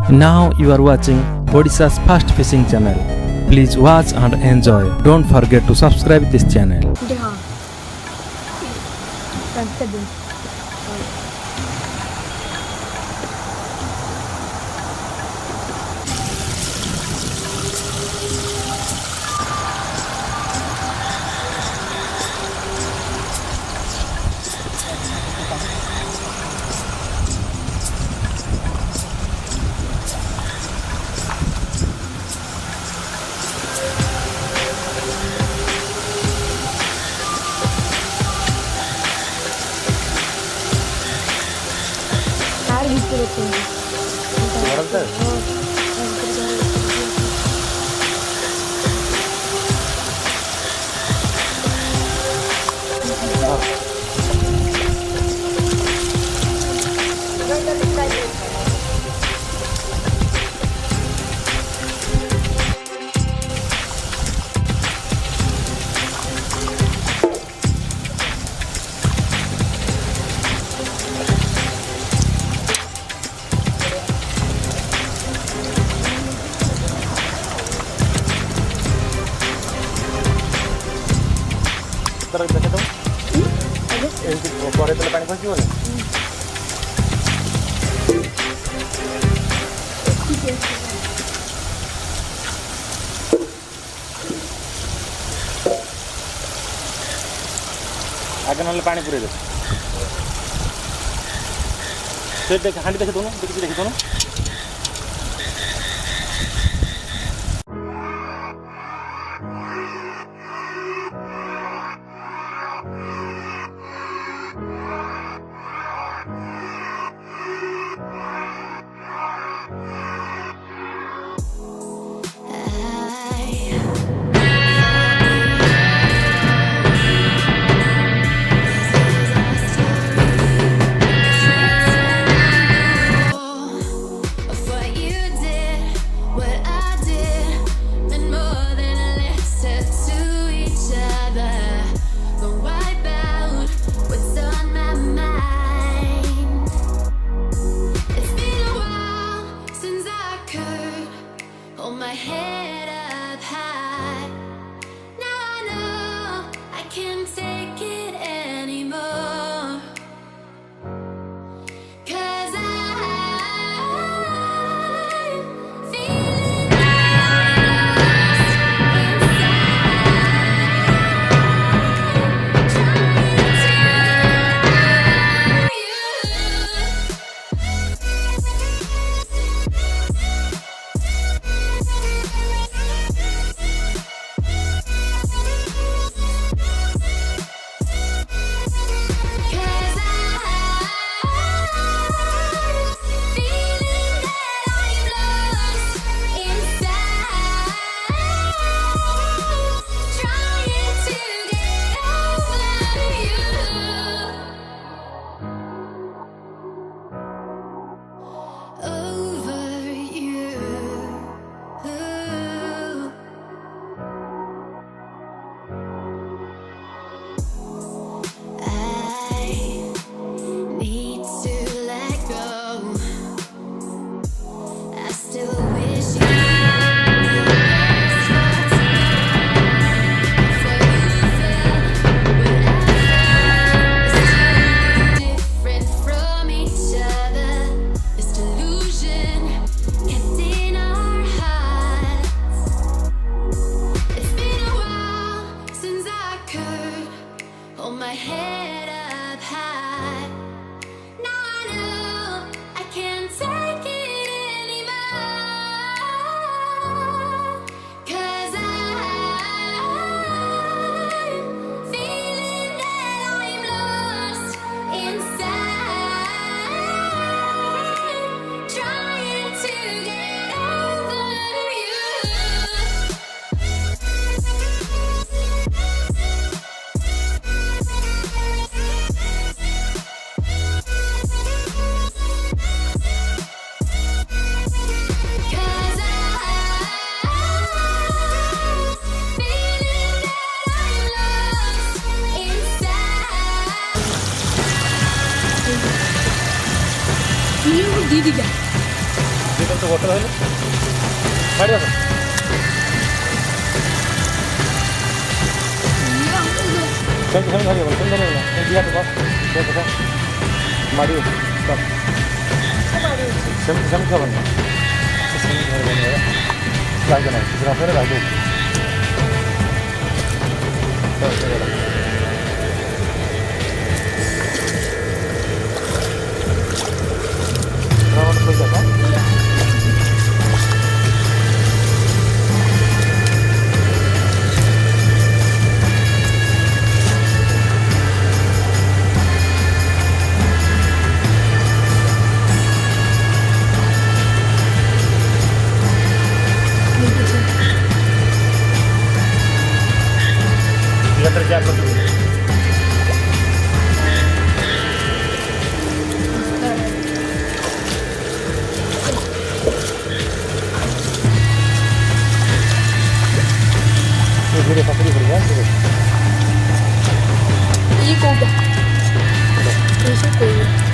Now you are watching Odisha's first fishing channel. Please watch and enjoy. Don't forget to subscribe this channel. आगे ना पानी पूरे दे देख हाँ देखे दोनों देखी दोनों ସେମିତି ତ ଗୋଟେ ରହିଲେ ମାଡ଼ି ଆସ ସେମିତି ଧରିବ ସେମିତି ଧରିବ ଦିଆ ତ କଥା ମାଡ଼ିବ ସେମିତି ସେମିତି ହେବନି ସେମିତି ଧରିବନି ଲାଗେ ନାହିଁ କିଛି ନପରେ ଲାଗେ क्या कर धीरे पकड़ी पड़ेगा ये कोगा कैसे कोगा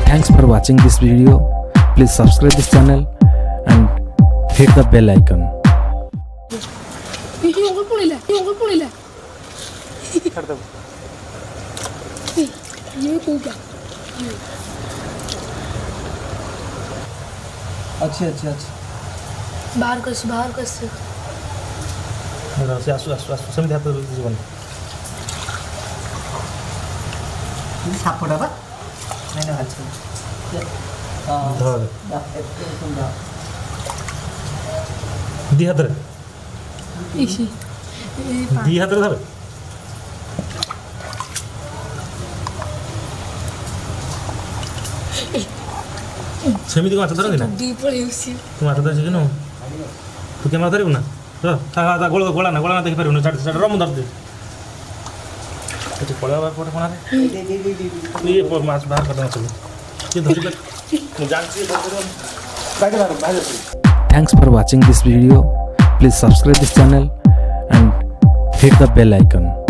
Thanks for watching this video. Please subscribe this channel and hit the bell icon. ये कोगा अच्छी अच्छी अच्छी बाहर कस से आसु आसु आसु सेମିତି ହାତ ଯିବନି ସାପଟା ବା ନାଇଁ ନା ଅଛି ଧର ଦି ହାତରେ इसी ଦି ହାତରେ ଧର ସେମିତି ମାଛ ଧରନ୍ତି ନା दीपळे उसी ତୁ ମାଛ ଧରିଛୁ କି ନୁ ତୁ କେମିତି ଧରିବୁ ନା ତା ଗୋଳା ନା ଦେଖିପାରିବୁନି ଛାଡ଼ ର ମୁଁ ଧରିଛି ଏଠି ପଳେଇବା ପରେ କୋଣାରେ ଇଏ ମାଛ ବାହାର କରିଦେବା ସବୁ ଇଏ ଧରି ମୁଁ ଜାଣିଛି Thanks for watching this video. Please subscribe this channel and hit the bell icon.